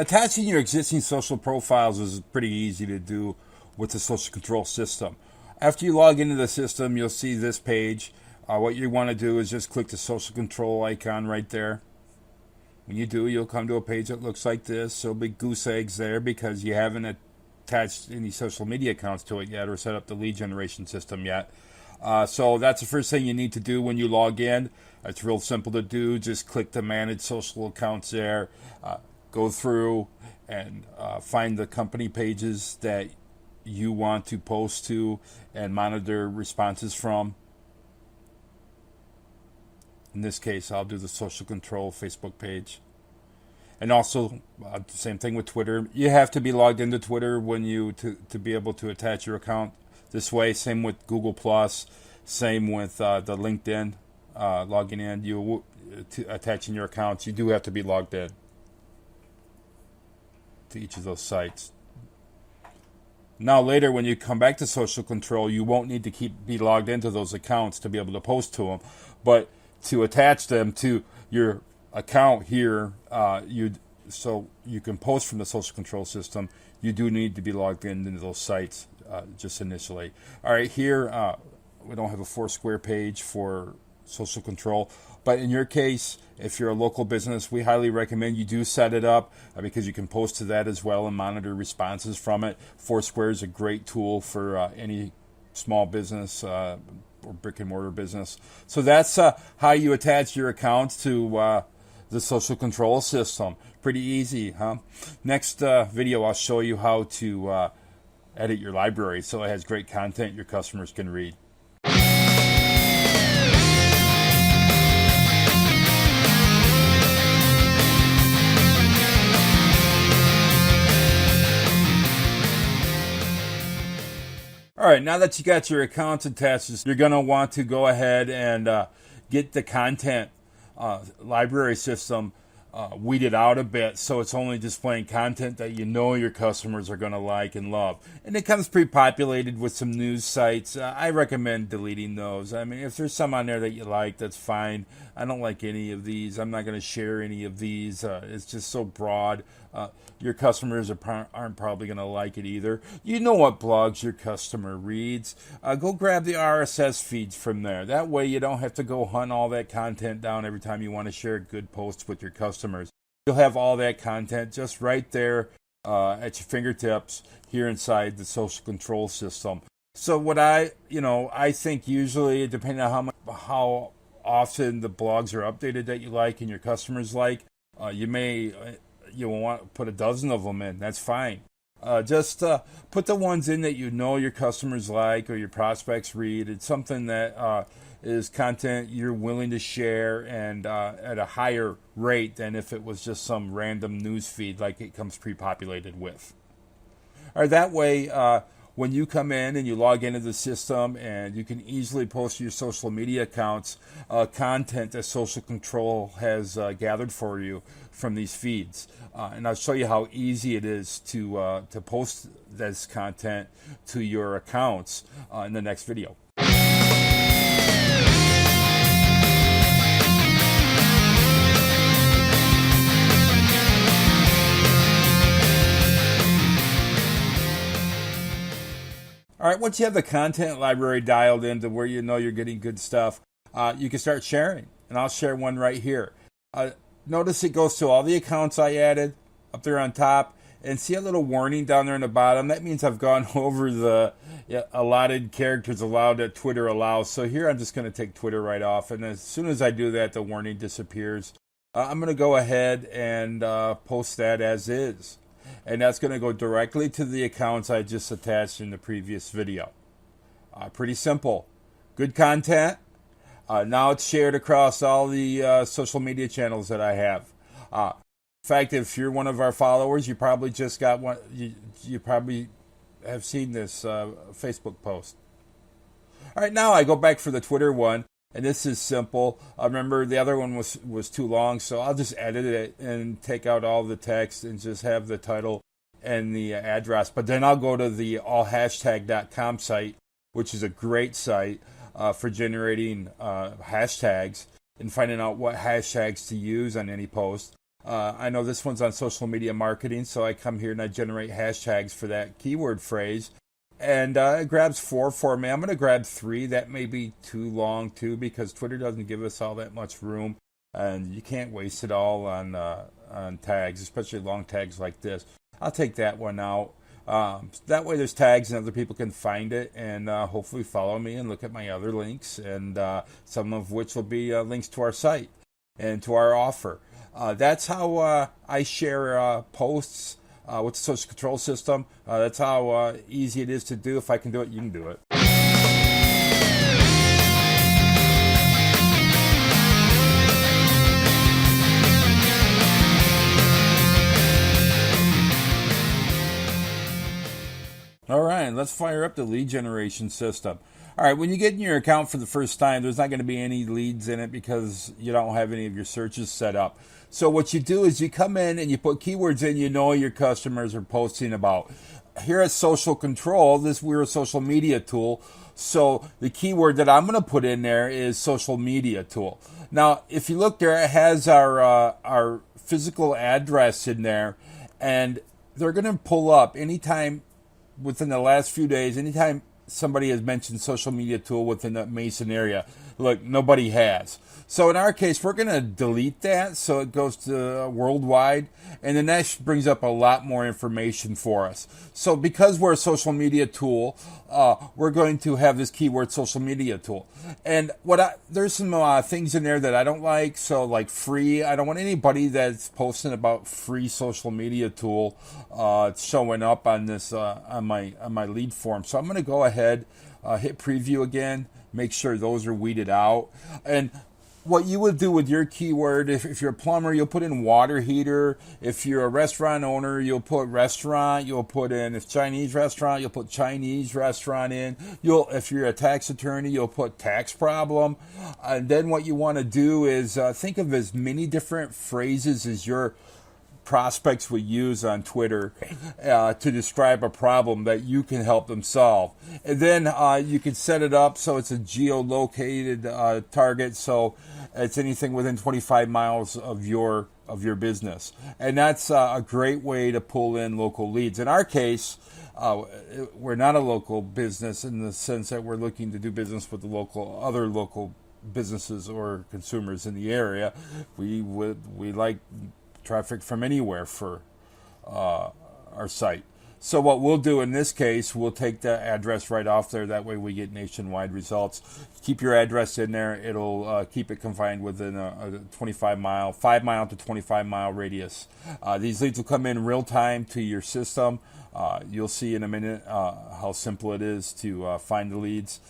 Attaching your existing social profiles is pretty easy to do with the social control system. After you log into the system, you'll see this page. What you want to do is just click the social control icon right there. When you do, you'll come to a page that looks like this. There'll be goose eggs there because you haven't attached any social media accounts to it yet or set up the lead generation system yet. So that's the first thing you need to do when you log in. It's real simple to do. Just click the manage social accounts there. Go through and find the company pages that you want to post to and monitor responses from. In this case, I'll do the social control Facebook page. And also, same thing with Twitter. You have to be logged into Twitter when you to be able to attach your account this way. Same with Google Plus. Same with the LinkedIn. Logging in, attaching your accounts, you do have to be logged in to each of those sites. Now later, when you come back to social control, you won't need to be logged into those accounts to be able to post to them, but to attach them to your account here, so you can post from the social control system, you do need to be logged into those sites just initially. All right, here we don't have a Foursquare page for social control, but in your case, if you're a local business, we highly recommend you do set it up because you can post to that as well and monitor responses from it. Foursquare is a great tool for any small business or brick and mortar business. So that's how you attach your accounts to the social control system. Pretty easy, huh? Next video, I'll show you how to edit your library so it has great content your customers can read. All right, now that you got your accounts attached, you're going to want to go ahead and get the content library system weeded out a bit so it's only displaying content that you know your customers are going to like and love. And it comes pre-populated with some news sites. I recommend deleting those. I mean, if there's some on there that you like, that's fine. I don't like any of these. I'm not going to share any of these. It's just so broad. Your customers aren't probably going to like it either. You know what blogs your customer reads. Go grab the RSS feeds from there. That way you don't have to go hunt all that content down every time you want to share good posts with your customers. You'll have all that content just right there at your fingertips here inside the social control system. So what I think usually, depending on how often the blogs are updated that you like and your customers like, you may you want to put a dozen of them in. That's fine. Just put the ones in that you know your customers like or your prospects read. It's something that is content you're willing to share and at a higher rate than if it was just some random news feed like it comes pre-populated with. All right, that way, when you come in and you log into the system and you can easily post your social media accounts, content that Social Control has gathered for you from these feeds. And I'll show you how easy it is to post this content to your accounts in the next video. All right, once you have the content library dialed into where you know you're getting good stuff, you can start sharing. And I'll share one right here. Notice it goes to all the accounts I added up there on top. And see a little warning down there in the bottom? That means I've gone over the allotted characters allowed that Twitter allows. So here I'm just going to take Twitter right off. And as soon as I do that, the warning disappears. I'm going to go ahead and post that as is. And that's going to go directly to the accounts I just attached in the previous video. Pretty simple. Good content. Now it's shared across all the social media channels that I have. In fact, if you're one of our followers, you probably just got one. You probably have seen this Facebook post. All right, now I go back for the Twitter one. And this is simple. Remember, the other one was too long, so I'll just edit it and take out all the text and just have the title and the address. But then I'll go to the allhashtag.com site, which is a great site for generating hashtags and finding out what hashtags to use on any post. I know this one's on social media marketing, so I come here and I generate hashtags for that keyword phrase. And it grabs 4 for me. I'm going to grab 3. That may be too long, too, because Twitter doesn't give us all that much room. And you can't waste it all on tags, especially long tags like this. I'll take that one out. That way there's tags and other people can find it and hopefully follow me and look at my other links, and some of which will be links to our site and to our offer. That's how I share posts with the social control system. That's how easy it is to do. If I can do it, you can do it. All right, let's fire up the lead generation system. All right, when you get in your account for the first time, there's not going to be any leads in it because you don't have any of your searches set up. So what you do is you come in and you put keywords in you know your customers are posting about. Here at Social Control, we're a social media tool. So the keyword that I'm going to put in there is social media tool. Now, if you look there, it has our physical address in there, and they're going to pull up anytime within the last few days, anytime somebody has mentioned social media tool within the Mason area. Look, nobody has. So in our case, we're going to delete that so it goes to worldwide, and then that brings up a lot more information for us. So because we're a social media tool, we're going to have this keyword social media tool. And there's some things in there that I don't like. So like free, I don't want anybody that's posting about free social media tool showing up on this on my lead form. So I'm going to go ahead, hit preview again, make sure those are weeded out. And what you would do with your keyword, if you're a plumber, you'll put in water heater. If you're a restaurant owner, you'll put restaurant. You'll put in, if Chinese restaurant, you'll put Chinese restaurant in. If you're a tax attorney, you'll put tax problem. And then what you want to do is think of as many different phrases as your prospects would use on Twitter to describe a problem that you can help them solve. And then you can set it up so it's a geolocated target, so it's anything within 25 miles of your business. And that's a great way to pull in local leads. In our case, we're not a local business in the sense that we're looking to do business with other local businesses or consumers in the area. We like traffic from anywhere for our site. So what we'll do in this case, we'll take the address right off there. That way we get nationwide results. Keep your address in there. It'll keep it confined within a 5 mile to 25 mile radius. These leads will come in real time to your system. You'll see in a minute how simple it is to find the leads.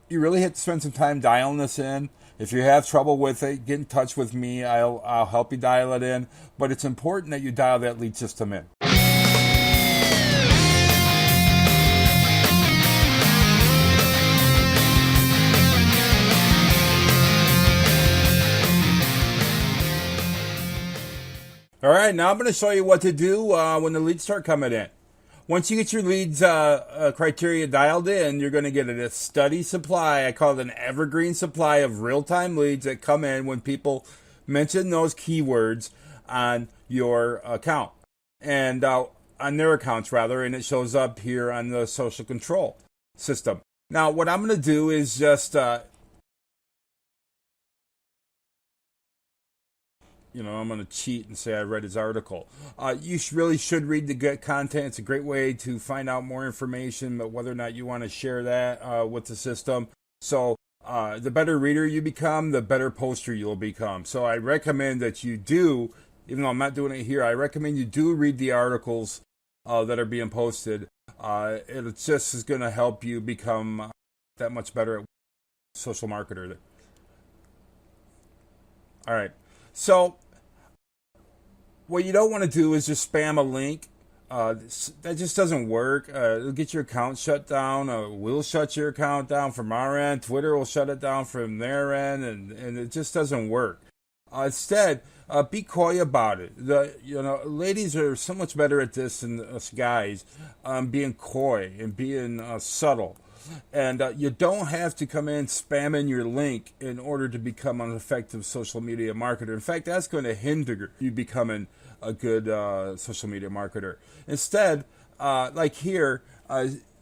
You really have to spend some time dialing this in. If you have trouble with it, get in touch with me. I'll help you dial it in. But it's important that you dial that lead system in. All right, now I'm going to show you what to do when the leads start coming in. Once you get your leads criteria dialed in, you're going to get a steady supply. I call it an evergreen supply of real-time leads that come in when people mention those keywords on your account and on their accounts rather, and it shows up here on the social control system. Now, what I'm going to do is just I'm going to cheat and say I read his article. You really should read the content. It's a great way to find out more information, but whether or not you want to share that with the system. So the better reader you become, the better poster you'll become. So I recommend that you do, even though I'm not doing it here, I recommend you do read the articles that are being posted. It just is going to help you become that much better at social marketer. All right. So what you don't want to do is just spam a link. That just doesn't work. It'll get your account shut down. We'll shut your account down from our end. Twitter will shut it down from their end, and it just doesn't work. Instead, be coy about it. Ladies are so much better at this than us guys, being coy and being subtle. And you don't have to come in spamming your link in order to become an effective social media marketer. In fact, that's going to hinder you becoming a good social media marketer. Instead, like here,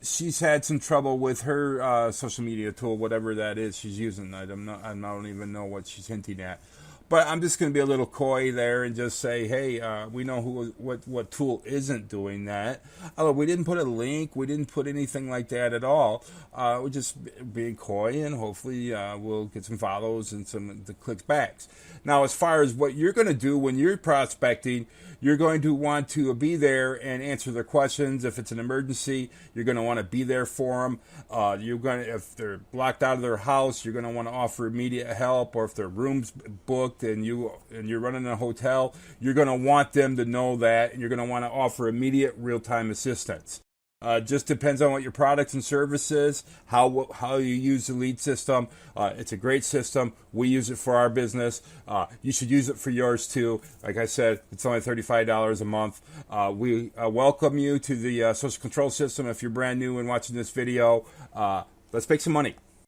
she's had some trouble with her social media tool, whatever that is she's using. I don't even know what she's hinting at. But I'm just going to be a little coy there and just say, hey, we know what tool isn't doing that. We didn't put a link. We didn't put anything like that at all. We're just being coy, and hopefully we'll get some follows and some the clicks backs. Now, as far as what you're going to do when you're prospecting, you're going to want to be there and answer their questions. If it's an emergency, you're going to want to be there for them. If they're blocked out of their house, you're going to want to offer immediate help. Or if their room's booked and you're running a hotel, you're going to want them to know that, and you're going to want to offer immediate real-time assistance. Just depends on what your products and services, how you use the lead system. It's a great system. We use it for our business. You should use it for yours too. Like I said, it's only $35 a month. We welcome you to the Social Control System. If you're brand new and watching this video, let's make some money.